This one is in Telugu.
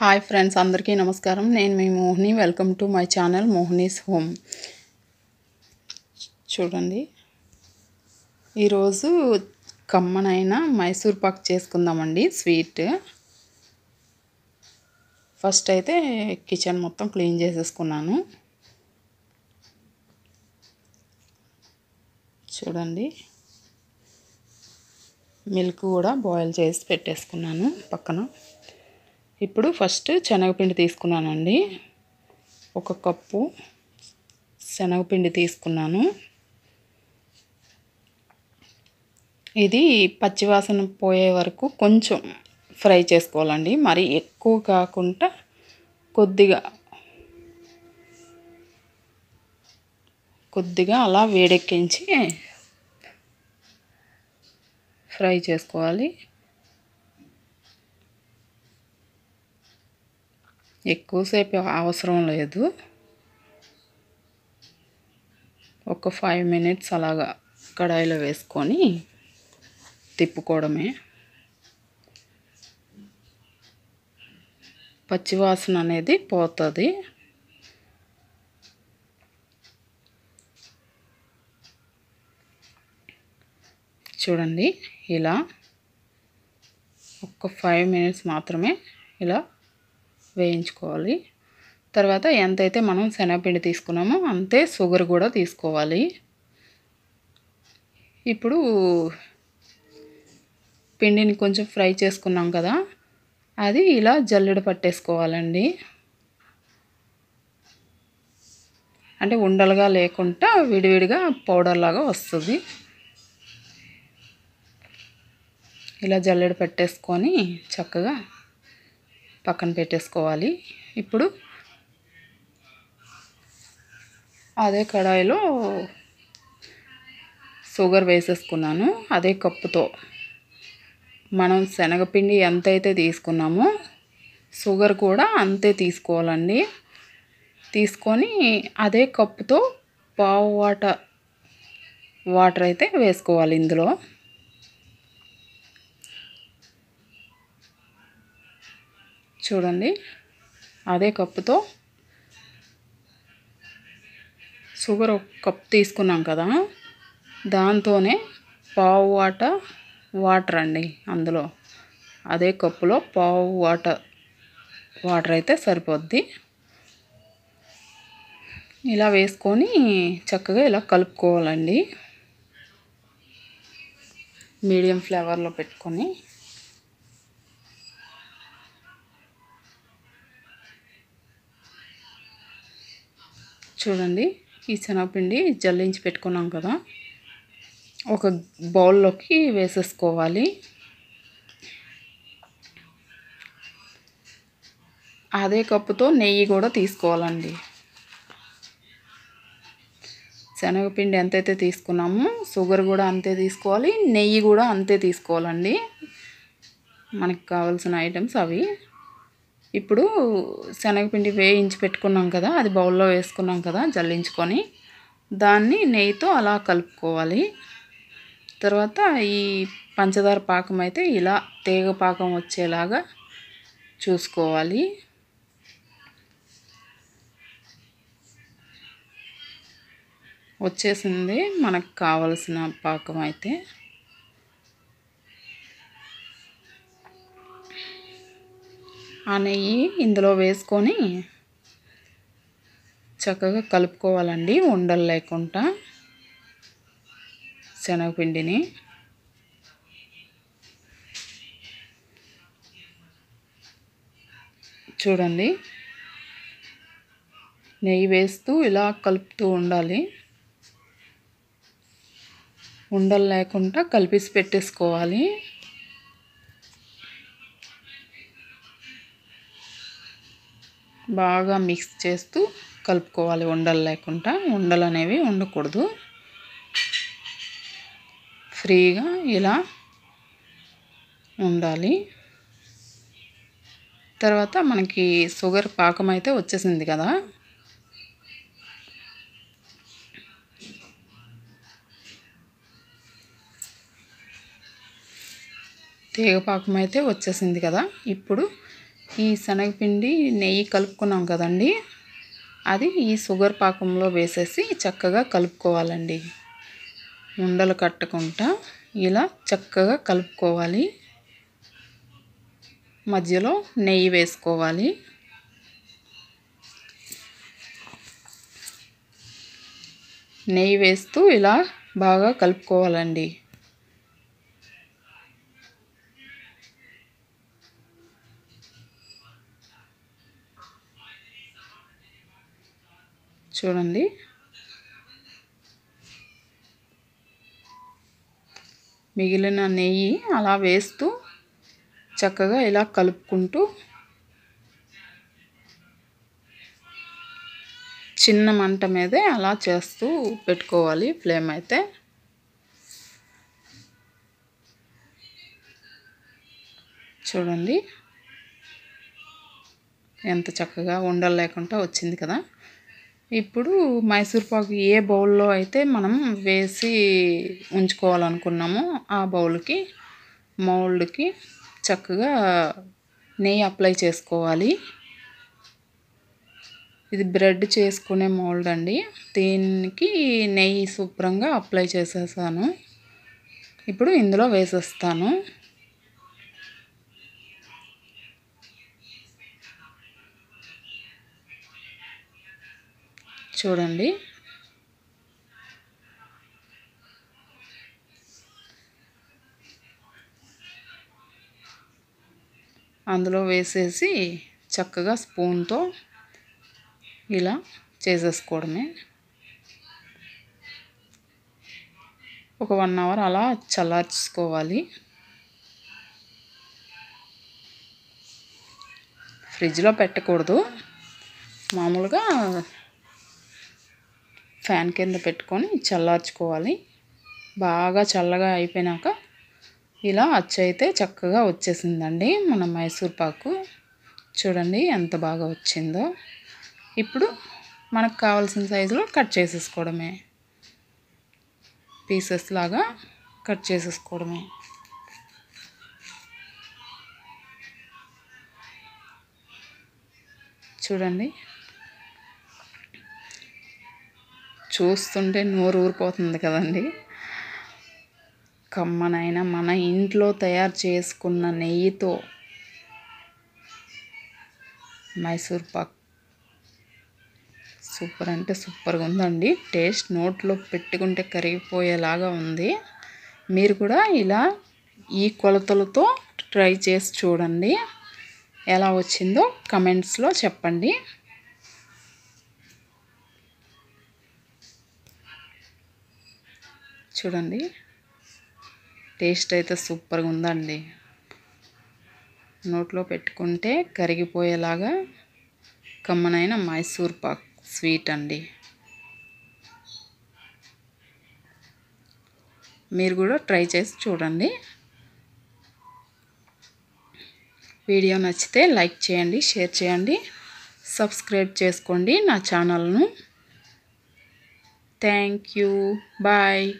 హాయ్ ఫ్రెండ్స్, అందరికీ నమస్కారం. నేను మీ Mohini. Welcome to my channel Mohini's home. చూడండి, ఈరోజు కమ్మనైన మైసూర్ పాక్ చేసుకుందామండి, స్వీట్. ఫస్ట్ అయితే కిచెన్ మొత్తం క్లీన్ చేసేసుకున్నాను. చూడండి, మిల్క్ కూడా బాయిల్ చేసి పెట్టేసుకున్నాను పక్కన. ఇప్పుడు ఫస్ట్ శనగపిండి తీసుకున్నానండి. 1 కప్పు శనగపిండి తీసుకున్నాను. ఇది పచ్చివాసన పోయే వరకు కొంచెం ఫ్రై చేసుకోవాలండి. మరి ఎక్కువ కాకుండా కొద్దిగా అలా వేడెక్కించి ఫ్రై చేసుకోవాలి. ఎక్కువసేపు అవసరం లేదు. ఒక 5 మినిట్స్ అలాగా కడాయిలో వేసుకొని తిప్పుకోవడమే. పచ్చివాసన అనేది పోతుంది. చూడండి, ఇలా ఒక 5 మినిట్స్ మాత్రమే ఇలా వేయించుకోవాలి. తర్వాత ఎంతైతే మనం శనగపిండి తీసుకున్నామో అంతే షుగర్ కూడా తీసుకోవాలి. ఇప్పుడు పిండిని కొంచెం ఫ్రై చేసుకున్నాం కదా, అది ఇలా జల్లెడ పట్టేసుకోవాలండి. అంటే ఉండలుగా లేకుండా విడివిడిగా పౌడర్ లాగా వస్తుంది. ఇలా జల్లెడ పెట్టేసుకొని చక్కగా పక్కన పెట్టేసుకోవాలి. ఇప్పుడు అదే కడాయిలో షుగర్ వేసేసుకున్నాను. అదే కప్పుతో మనం శనగపిండి ఎంతైతే తీసుకున్నామో షుగర్ కూడా అంతే తీసుకోవాలండి. తీసుకొని అదే కప్పుతో పావు వాటర్ అయితే వేసుకోవాలి ఇందులో. చూడండి, అదే కప్పుతో షుగర్ 1 కప్ తీసుకున్నాం కదా, దాంతోనే పావు వాటర్ అండి. అందులో అదే కప్పులో పావు వాటర్ అయితే సరిపోద్ది. ఇలా వేసుకొని చక్కగా ఇలా కలుపుకోవాలండి. మీడియం ఫ్లేవర్లో పెట్టుకొని చూడండి, ఈ శనగపిండి జల్లించి పెట్టుకున్నాం కదా, ఒక బౌల్లోకి వేసేసుకోవాలి. అదే కప్పుతో నెయ్యి కూడా తీసుకోవాలండి. శనగపిండి ఎంతైతే తీసుకున్నామో షుగర్ కూడా అంతే తీసుకోవాలి, నెయ్యి కూడా అంతే తీసుకోవాలండి. మనకి కావాల్సిన ఐటమ్స్ అవి. ఇప్పుడు శనగపిండి వేయించి పెట్టుకున్నాం కదా, అది బౌల్లో వేసుకున్నాం కదా జల్లించుకొని, దాన్ని నెయ్యితో అలా కలుపుకోవాలి. తర్వాత ఈ పంచదార పాకం అయితే ఇలా తీగ పాకం వచ్చేలాగా చూసుకోవాలి. వచ్చేసింది మనకు కావలసిన పాకం అయితే. ఆ నెయ్యి ఇందులో వేసుకొని చక్కగా కలుపుకోవాలండి, ఉండలు లేకుండా శనగపిండిని. చూడండి, నెయ్యి వేస్తూ ఇలా కలుపుతూ ఉండాలి. ఉండలు లేకుండా కలిపేసి పెట్టేసుకోవాలి. బాగా మిక్స్ చేస్తూ కలుపుకోవాలి, ఉండలు లేకుండా. ఉండలు అనేవి ఉండకూడదు. ఫ్రీగా ఇలా ఉండాలి. తర్వాత మనకి షుగర్ పాకం అయితే వచ్చేసింది కదా, తీగ పాకం అయితే వచ్చేసింది కదా. ఇప్పుడు ఈ శనగపిండి నెయ్యి కలుపుకున్నాం కదండి, అది ఈ షుగర్ పాకంలో వేసేసి చక్కగా కలుపుకోవాలండి. ఉండలు కట్టకుండా ఇలా చక్కగా కలుపుకోవాలి. మధ్యలో నెయ్యి వేసుకోవాలి. నెయ్యి వేస్తూ ఇలా బాగా కలుపుకోవాలండి. చూడండి, మిగిలిన నెయ్యి అలా వేస్తూ చక్కగా ఇలా కలుపుకుంటూ చిన్న మంట మీదే అలా చేస్తూ పెట్టుకోవాలి ఫ్లేమ్ అయితే. చూడండి ఎంత చక్కగా ఉండలు లేకుండా వచ్చింది కదా. ఇప్పుడు మైసూర్ పాకు ఏ బౌల్లో అయితే మనం వేసి ఉంచుకోవాలనుకున్నామో ఆ బౌల్కి మౌల్డ్కి చక్కగా నెయ్యి అప్లై చేసుకోవాలి. ఇది బ్రెడ్ చేసుకునే మౌల్డ్ అండి. దీనికి నెయ్యి శుభ్రంగా అప్లై చేసేసాను. ఇప్పుడు ఇందులో వేసేస్తాను. చూడండి, అందులో వేసేసి చక్కగా స్పూన్తో ఇలా చేసేసుకోవడమే. ఒక 1 అవర్ అలా చల్లార్చుకోవాలి. ఫ్రిడ్జ్లో పెట్టకూడదు, మామూలుగా ఫ్యాన్ కింద పెట్టుకొని చల్లార్చుకోవాలి. బాగా చల్లగా అయిపోయినాక ఇలా అచ్చయితే చక్కగా వచ్చేసిందండి మన మైసూర్ పాకు. చూడండి ఎంత బాగా వచ్చిందో. ఇప్పుడు మనకు కావాల్సిన సైజులో కట్ చేసేసుకోవడమే, పీసెస్ లాగా కట్ చేసేసుకోవడమే. చూడండి, చూస్తుంటే నోరు ఊరిపోతుంది కదండి. కమ్మనైన మన ఇంట్లో తయారు చేసుకున్న నెయ్యితో మైసూర్ పాక్ సూపర్ అంటే సూపర్గా ఉందండి. టేస్ట్ నోట్లో పెట్టుకుంటే కరిగిపోయేలాగా ఉంది. మీరు కూడా ఇలా ఈ కొలతలతో ట్రై చేసి చూడండి. ఎలా వచ్చిందో కమెంట్స్లో చెప్పండి. చూడండి, టేస్ట్ అయితే సూపర్గా ఉందండి. నోట్లో పెట్టుకుంటే కరిగిపోయేలాగా కమ్మనైన మైసూర్ పాక్ స్వీట్ అండి. మీరు కూడా ట్రై చేసి చూడండి. వీడియో నచ్చితే లైక్ చేయండి, షేర్ చేయండి, సబ్స్క్రైబ్ చేసుకోండి నా ఛానల్ను. Thank you. బాయ్.